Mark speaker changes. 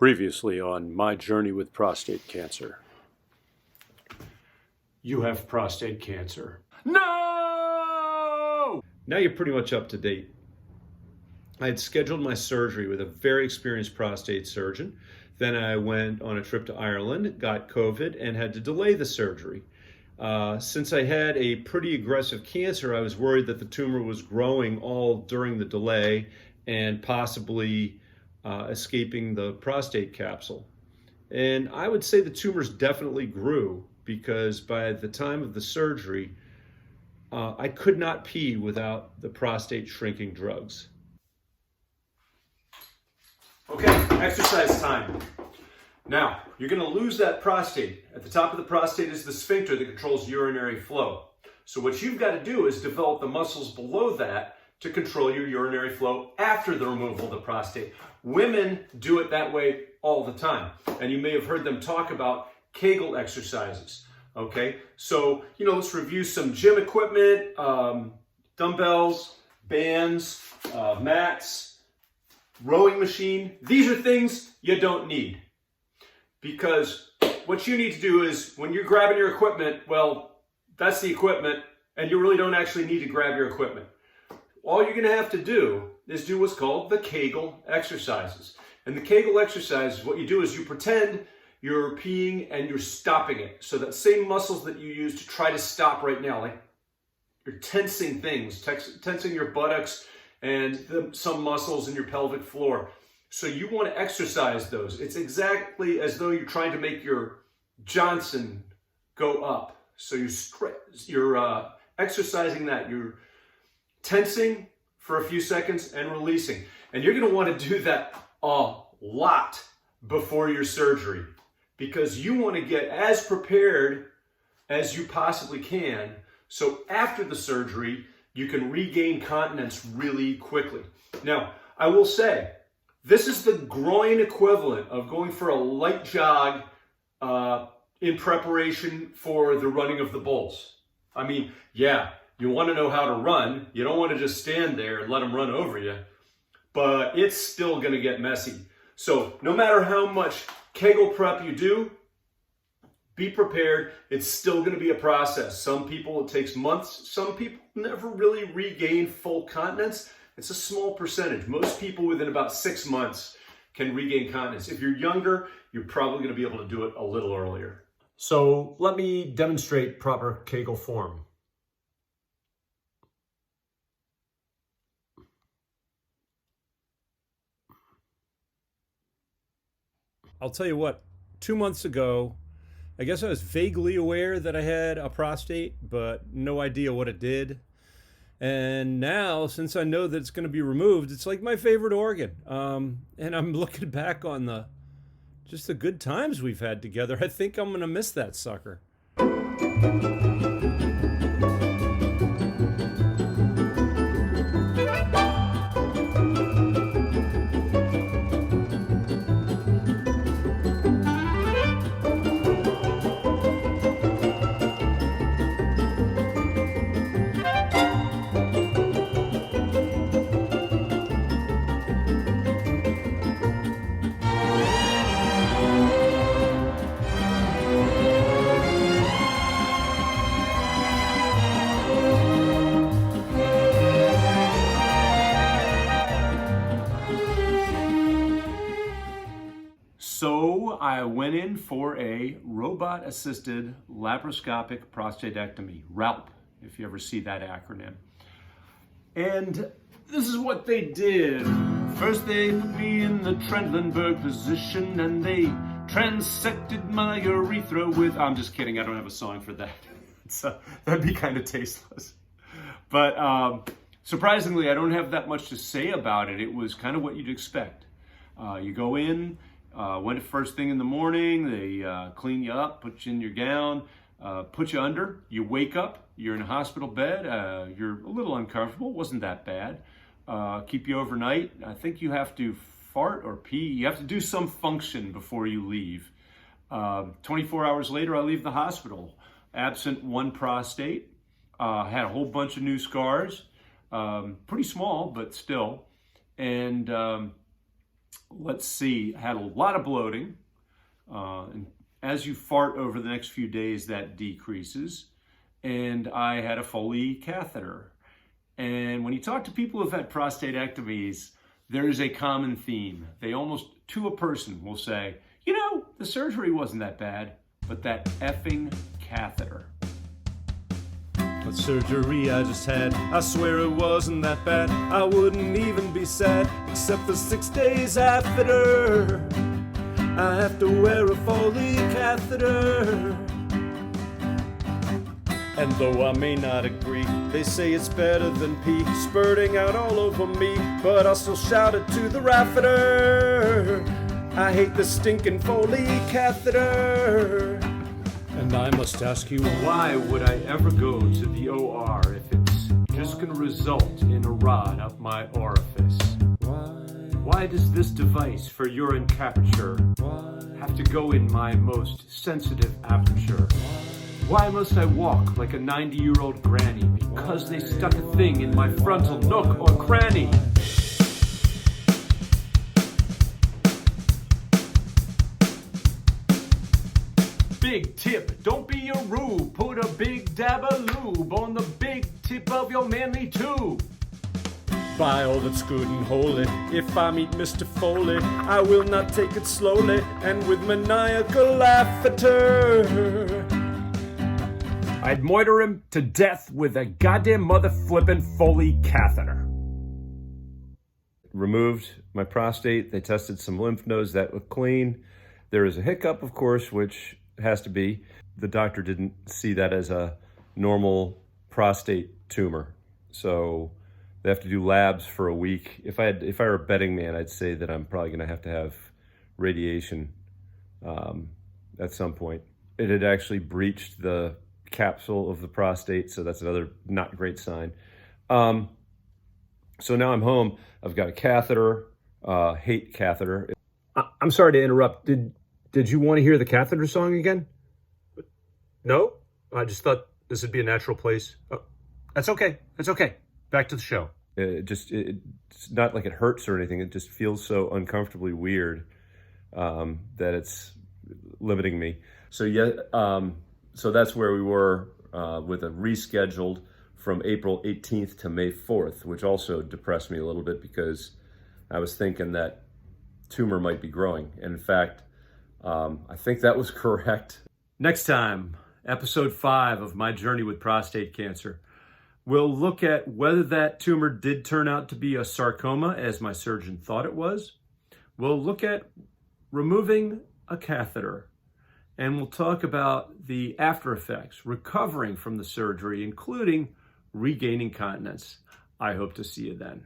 Speaker 1: Previously on my journey with prostate cancer. You have prostate cancer. No! Now you're pretty much up to date. I had scheduled my surgery with a very experienced prostate surgeon. Then I went on a trip to Ireland, got COVID, and had to delay the surgery. Since I had a pretty aggressive cancer, I was worried that the tumor was growing all during the delay and possibly escaping the prostate capsule. And I would say the tumors definitely grew because by the time of the surgery, I could not pee without the prostate shrinking drugs. Okay, exercise time. Now, you're going to lose that prostate. At the top of the prostate is the sphincter that controls urinary flow. So what you've got to do is develop the muscles below that to control your urinary flow after the removal of the prostate. Women do it that way all the time. And you may have heard them talk about Kegel exercises. Okay, so, let's review some gym equipment, dumbbells, bands, mats, rowing machine. These are things you don't need. Because what you need to do is when you're grabbing your equipment, well, that's the equipment, and you really don't actually need to grab your equipment. All you're going to have to do is do what's called the Kegel exercises. And the Kegel exercises, what you do is you pretend you're peeing and you're stopping it. So that same muscles that you use to try to stop right now, like you're tensing things, tensing your buttocks and some muscles in your pelvic floor. So you want to exercise those. It's exactly as though you're trying to make your Johnson go up. So you're exercising that. You're tensing for a few seconds and releasing. And you're going to want to do that a lot before your surgery because you want to get as prepared as you possibly can. So after the surgery, you can regain continence really quickly. Now, I will say, this is the groin equivalent of going for a light jog in preparation for the running of the bulls. I mean, yeah, you want to know how to run. You don't want to just stand there and let them run over you. But it's still going to get messy. So no matter how much Kegel prep you do, be prepared. It's still going to be a process. Some people, it takes months. Some people never really regain full continence. It's a small percentage. Most people within about 6 months can regain continence. If you're younger, you're probably going to be able to do it a little earlier. So let me demonstrate proper Kegel form. I'll tell you what, 2 months ago, I guess I was vaguely aware that I had a prostate, but no idea what it did. And now, since I know that it's going to be removed, it's like my favorite organ. And I'm looking back on just the good times we've had together. I think I'm going to miss that sucker. So I went in for a robot-assisted laparoscopic prostatectomy, RALP, if you ever see that acronym. And this is what they did. First they put me in the Trendelenburg position and they transected my urethra with... I'm just kidding, I don't have a song for that. That'd be kind of tasteless. But surprisingly, I don't have that much to say about it. It was kind of what you'd expect. You go in, went first thing in the morning, they clean you up, put you in your gown, put you under, you wake up, you're in a hospital bed, you're a little uncomfortable, wasn't that bad. Keep you overnight. I think you have to fart or pee, you have to do some function before you leave. 24 hours later, I leave the hospital, absent one prostate, had a whole bunch of new scars, pretty small, but still, and let's see, I had a lot of bloating. And as you fart over the next few days, that decreases. And I had a Foley catheter. And when you talk to people who've had prostatectomies, there is a common theme. They almost, to a person, will say, you know, the surgery wasn't that bad, but that effing catheter.
Speaker 2: What surgery I just had, I swear it wasn't that bad. I wouldn't even be sad, except for 6 days after. I have to wear a Foley catheter. And though I may not agree, they say it's better than pee spurting out all over me, but I'll still shout it to the rafter. I hate the stinking Foley catheter. And I must ask you,
Speaker 1: why would I ever go to the OR if it's just going to result in a rod up my orifice? Why does this device for urine capture have to go in my most sensitive aperture? Why must I walk like a 90-year-old granny because they stuck a thing in my frontal nook or cranny? Big tip, don't be a rube. Put a big dab of lube on the big tip of your manly tube.
Speaker 2: by all that's good and holy, if I meet Mr. Foley, I will not take it slowly and with maniacal laughter.
Speaker 1: I'd moiter him to death with a goddamn mother flippin' Foley catheter.
Speaker 3: Removed my prostate. They tested some lymph nodes that were clean. There is a hiccup, of course, which has to be. The doctor didn't see that as a normal prostate tumor. So they have to do labs for a week. If I were a betting man, I'd say that I'm probably going to have radiation at some point. It had actually breached the capsule of the prostate, so that's another not great sign. So now I'm home. I've got a catheter, hate catheter. I'm sorry to interrupt. Did you want to hear the catheter song again? No? I just thought this would be a natural place. Oh, that's okay. That's okay. Back to the show. It's not like it hurts or anything. It just feels so uncomfortably weird that it's limiting me. So so that's where we were with a rescheduled from April 18th to May 4th, which also depressed me a little bit because I was thinking that tumor might be growing. And in fact, I think that was correct.
Speaker 1: Next time, episode 5 of my journey with prostate cancer. We'll look at whether that tumor did turn out to be a sarcoma, as my surgeon thought it was. We'll look at removing a catheter. And we'll talk about the after effects, recovering from the surgery, including regaining continence. I hope to see you then.